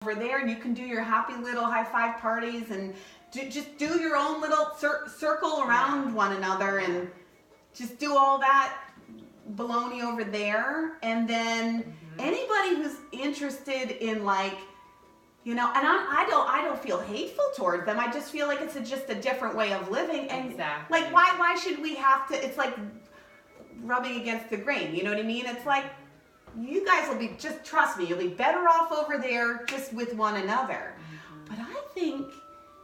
over there, and you can do your happy little high five parties and just do your own little circle around one another and just do all that baloney over there. And then anybody who's interested in, like, you know, and I don't feel hateful towards them. I just feel like it's just a different way of living. And like, why should we have to? It's like rubbing against the grain. You know what I mean? It's like, you guys will be, just trust me, you'll be better off over there just with one another. But I think,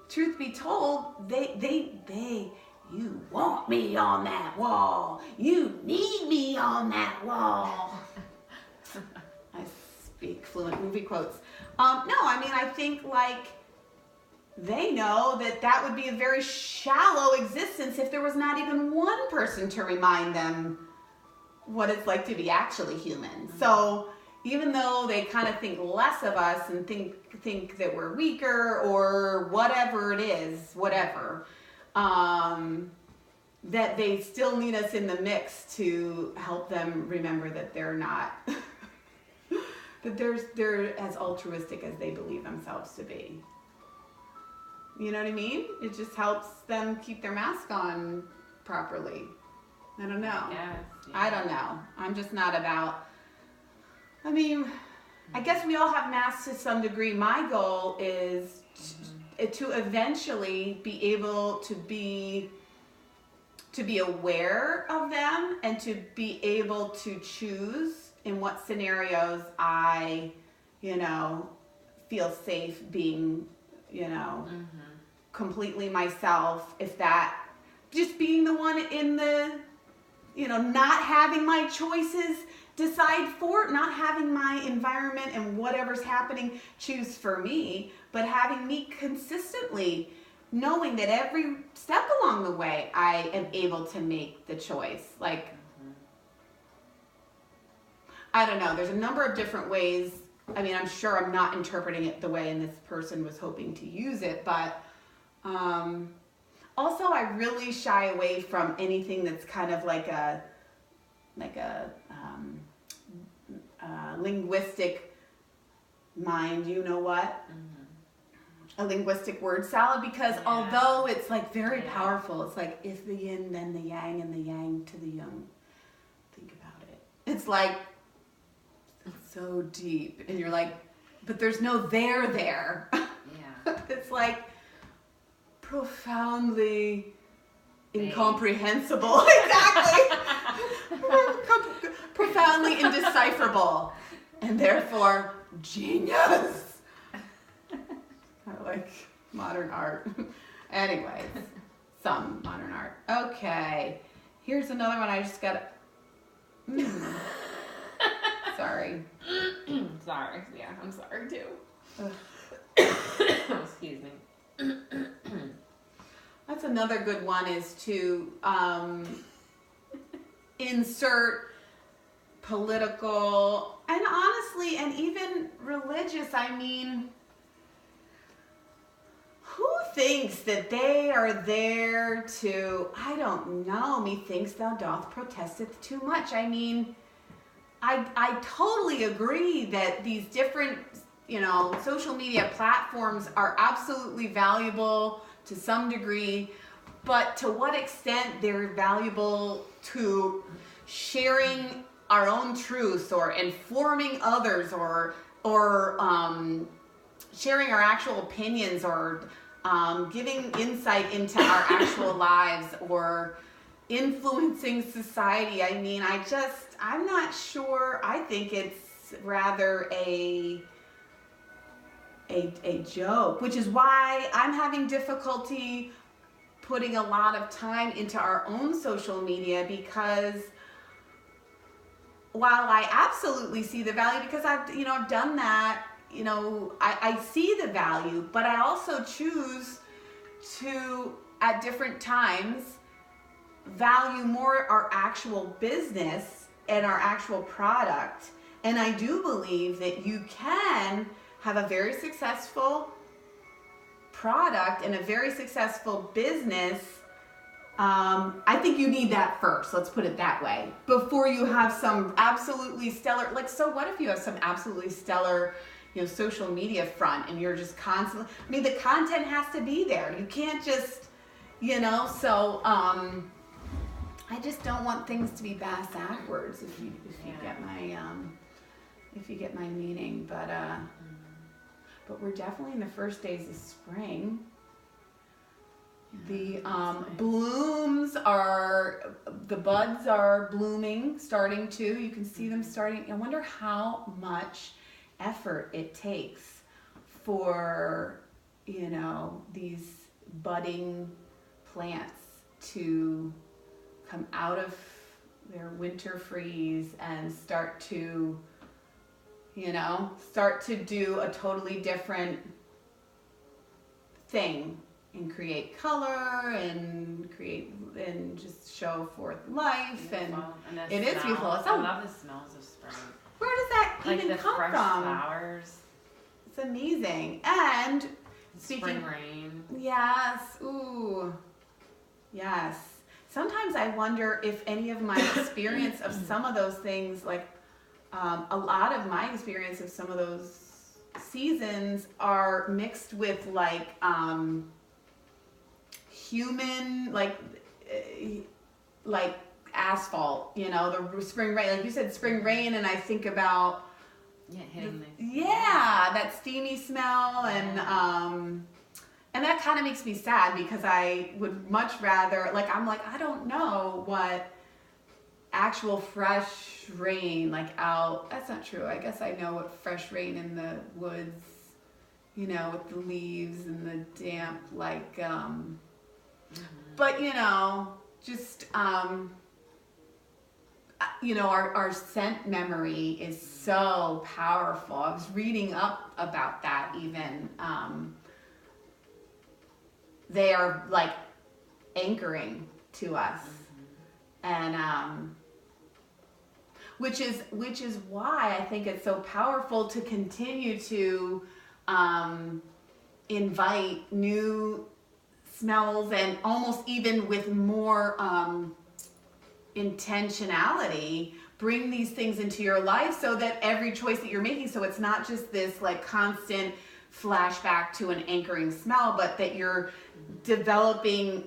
truth be told, you want me on that wall. You need me on that wall. I speak fluent movie quotes. No, I mean, I think, like, they know that would be a very shallow existence if there was not even one person to remind them what it's like to be actually human. So even though they kind of think less of us and think that we're weaker or whatever it is, that they still need us in the mix to help them remember that they're not, that they're as altruistic as they believe themselves to be. You know what I mean? It just helps them keep their mask on properly. I don't know. Yes, yeah. I don't know. I'm just not about, I mean, I guess we all have masks to some degree. My goal is to eventually be able to be aware of them and to be able to choose in what scenarios I, you know, feel safe being, you know, completely myself. If that, just being the one in the, you know, not having my choices decide for, not having my environment and whatever's happening choose for me, but having me consistently knowing that every step along the way I am able to make the choice. Like, I don't know, there's a number of different ways. I mean, I'm sure I'm not interpreting it the way this person was hoping to use it, but also I really shy away from anything that's kind of like a linguistic mind, you know what? A linguistic word salad, because although it's like very powerful, it's like, if the yin, then the yang, and the yang to the yang. Think about it. It's like, it's so deep, and you're like, but there's no there. Yeah. It's like profoundly incomprehensible. Exactly. Profoundly indecipherable, and therefore genius. I like modern art. Anyways, some modern art. Okay, here's another one. I just got. Sorry. Sorry. Yeah, I'm sorry too. Excuse me. That's another good one, is to insert political and honestly and even religious. I mean, who thinks that they are there to, I don't know, methinks thou doth protesteth too much. I mean, I totally agree that these different, you know, social media platforms are absolutely valuable to some degree, but to what extent they're valuable to sharing our own truths or informing others or sharing our actual opinions or giving insight into our actual lives or influencing society. I mean, I'm not sure. I think it's rather a joke, which is why I'm having difficulty putting a lot of time into our own social media, because while I absolutely see the value, because I've done that, you know, I see the value, but I also choose to, at different times, value more our actual business and our actual product. And I do believe that you can have a very successful product and a very successful business. I think you need that first, let's put it that way, before you have some absolutely stellar, like, so what if you have some absolutely stellar, social media front, and you're just constantly, I mean, the content has to be there. You can't just, so I just don't want things to be bass backwards, if you get my meaning. But we're definitely in the first days of spring. The blooms the buds are blooming, starting to. You can see them starting. I wonder how much effort it takes for, these budding plants to come out of their winter freeze and start to do a totally different thing and create color and just show forth life. And it is beautiful. I love the smells of spring. Where does that even the come fresh from? Flowers. It's amazing. And Spring rain. Yes. Ooh. Yes. Sometimes I wonder if any of my experience of some of those things, like a lot of my experience of some of those seasons are mixed with like human, like asphalt, the spring rain, like you said, spring rain, and I think about hitting that steamy smell, and that kind of makes me sad, because I would much rather, I don't know what actual fresh rain, that's not true. I guess I know what fresh rain in the woods, with the leaves and the damp, but, just, our scent memory is so powerful. I was reading up about that even. They are like anchoring to us. And, which is why I think it's so powerful to continue to, invite new smells, and almost even with more intentionality, bring these things into your life, so that every choice that you're making, so it's not just this constant flashback to an anchoring smell, but that you're developing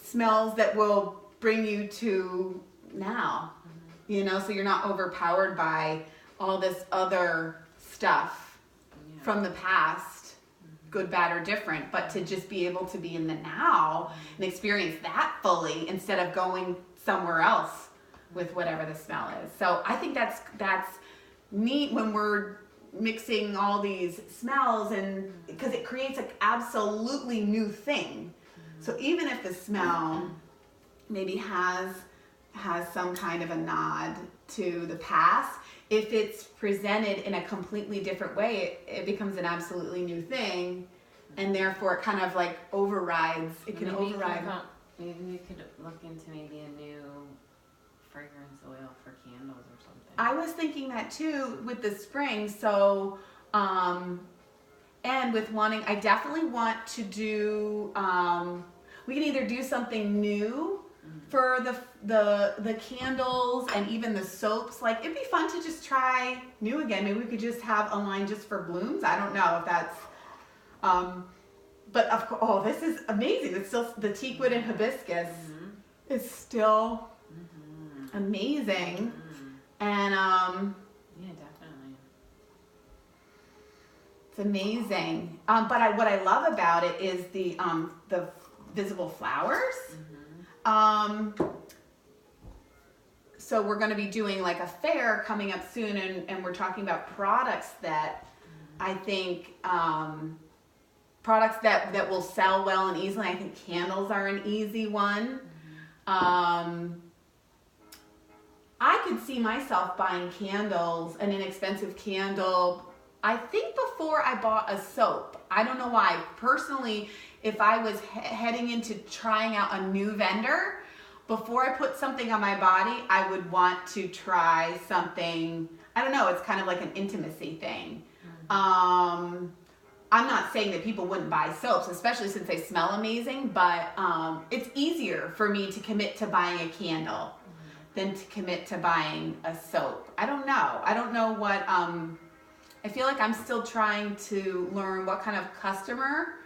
smells that will bring you to now, so you're not overpowered by all this other stuff from the past, good, bad, or different, but to just be able to be in the now and experience that fully, instead of going somewhere else with whatever the smell is. So I think that's neat when we're mixing all these smells, and because it creates an absolutely new thing. So even if the smell maybe has some kind of a nod to the past, if it's presented in a completely different way, it becomes an absolutely new thing, and therefore it kind of overrides. It can override. Maybe we could look into maybe a new fragrance oil for candles or something. I was thinking that too with the spring. So, and with wanting, I definitely want to do. We can either do something new for the candles, and even the soaps. It'd be fun to just try new again. Maybe we could just have a line just for blooms. I don't know if that's. But of course, this is amazing. It's still the teakwood and hibiscus is still amazing, and yeah, definitely, it's amazing. But what I love about it is the visible flowers. So we're going to be doing a fair coming up soon, and we're talking about products that I think. Products that will sell well and easily. I think candles are an easy one. I could see myself buying candles, an inexpensive candle, I think before I bought a soap. I don't know why. Personally, if I was heading into trying out a new vendor, before I put something on my body, I would want to try something. I don't know. It's kind of like an intimacy thing. I'm not saying that people wouldn't buy soaps, especially since they smell amazing, but it's easier for me to commit to buying a candle than to commit to buying a soap. I don't know what I feel like I'm still trying to learn what kind of customer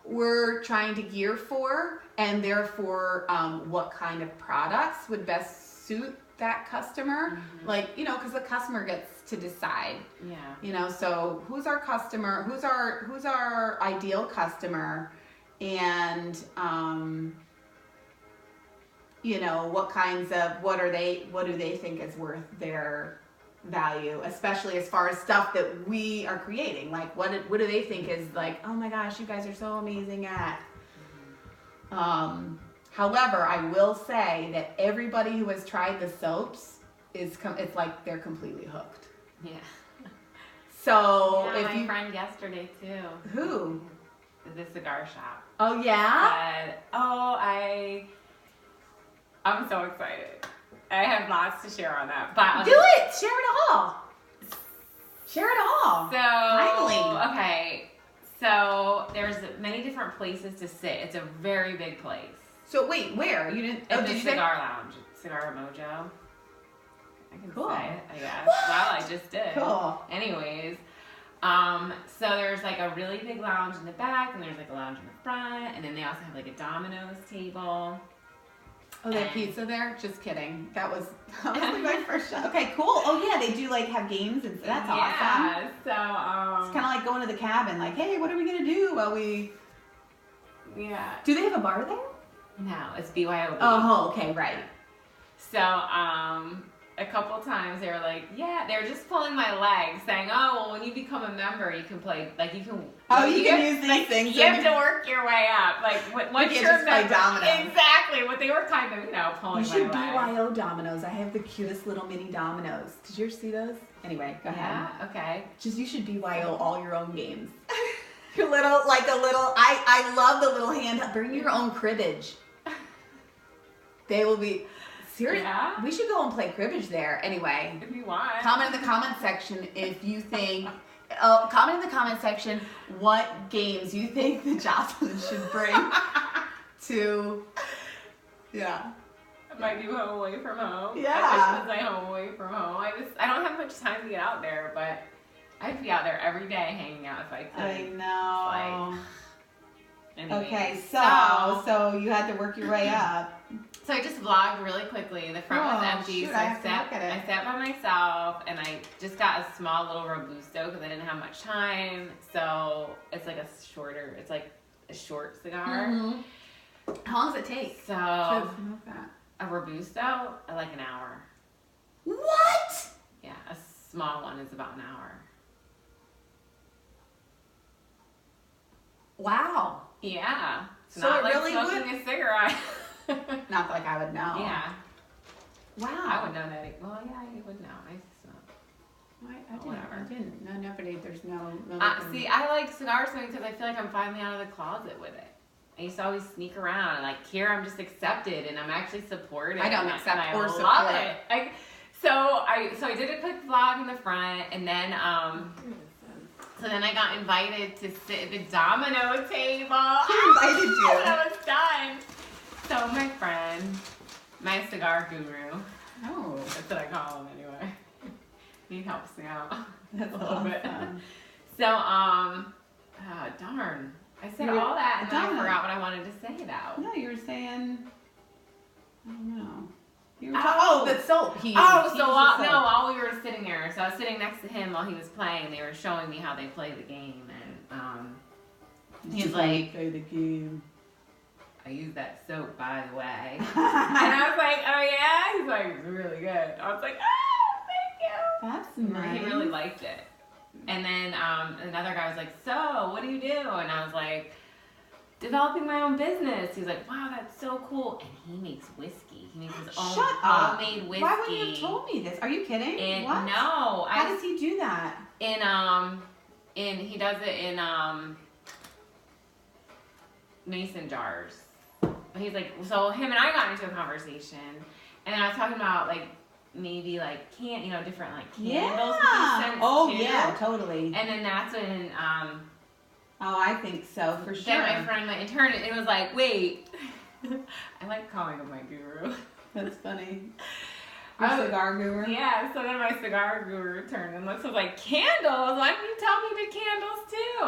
we're trying to gear for, and therefore what kind of products would best suit that customer. Like, you know, because the customer gets to decide. Yeah. You know, so who's our customer? Who's our ideal customer? And you know, what do they think is worth their value, especially as far as stuff that we are creating. Like, what do they think is like, oh my gosh, you guys are so amazing at. However, I will say that everybody who has tried the soaps it's like they're completely hooked. Yeah. So yeah, if my friend yesterday too. Who? The cigar shop. Oh yeah. Said, I'm so excited. I have lots to share on that. But do it. Share it all. Share it all. So finally. Okay. So there's many different places to sit. It's a very big place. So wait, where? You didn't? It's did a you cigar lounge. Cigar Mojo. I can Cool. say it, I guess. What? Well, I just did. Cool. Anyways, so there's like a really big lounge in the back, and there's like a lounge in the front, and then they also have like a Domino's table. Oh, they have pizza there? Just kidding. That was like my first shot. Okay, cool. Oh yeah, they do like have games and that's awesome. Yeah. So it's kind of like going to the cabin. Like, hey, what are we gonna do while we? Yeah. Do they have a bar there? No, it's BYOB. Oh, okay, right. So, a couple times they were like, yeah, they were just pulling my leg, saying, oh, well, when you become a member, you can play, like, you can. Oh, you can use these things. You have to work your way up. Like, once you you're just play dominoes. Exactly. What they were kind of, pulling you my should leg. BYO dominoes. I have the cutest little mini dominoes. Did you ever see those? Anyway, go ahead. Yeah, okay. You should BYO all your own games. Your little, I love the little hand. Bring your own cribbage. They will be. Seriously, yeah? We should go and play cribbage there. Anyway, if you want. Comment in the comment section if you think. Comment in the comment section what games you think the Jocelyn should bring to. Yeah. Might do home away from home. Yeah. I wish it was my home away from home. I don't have much time to get out there, but I'd be out there every day hanging out if I could. I know. Anyways, okay, so you had to work your way up. So I just vlogged really quickly. The front was empty, shoot, so I sat by myself, and I just got a small little Robusto because I didn't have much time. So it's like it's like a short cigar. Mm-hmm. How long does it take? So smoke that? A Robusto, like an hour. What? Yeah, a small one is about an hour. Wow. Yeah. It's So not it like really smoking a cigarette. Not like I would know. Yeah. Wow. I would know that. Well, yeah, you would know. I smoke. I didn't. No, nobody. There's no. See, I like cigar smoking because I feel like I'm finally out of the closet with it. I used to always sneak around. Like, here I'm just accepted and I'm actually supported. I don't accept and or I support. love it. So I did a quick vlog in the front, and then so then I got invited to sit at the domino table. Who invited you? When I was done. So my friend, my cigar guru. Oh. That's what I call him anyway. He helps me out That's a little bit. awesome. So, darn. I said all that and then I forgot what I wanted to say though. No, you were saying, I don't know. You were the soap. While we were sitting there, so I was sitting next to him while he was playing. They were showing me how they play the game, and he's like, play the game. I use that soap, by the way. And I was like, oh yeah? He's like, it's really good. I was like, thank you. That's nice. He really liked it. And then another guy was like, so, what do you do? And I was like, developing my own business. He was like, wow, that's so cool. And he makes whiskey. He makes his own homemade whiskey. Why wouldn't you have told me this? Are you kidding? What? No. How does he do that? He does it in mason jars. He's like, so him and I got into a conversation, and then I was talking about like maybe like different like candles. Oh yeah, totally. And then that's when oh, I think so for sure. Then my friend went and turned it and was like, wait. I like calling him my guru. That's funny. Your cigar guru? Yeah, so then my cigar guru turned and was like, candles? Why don't you tell me the candles too?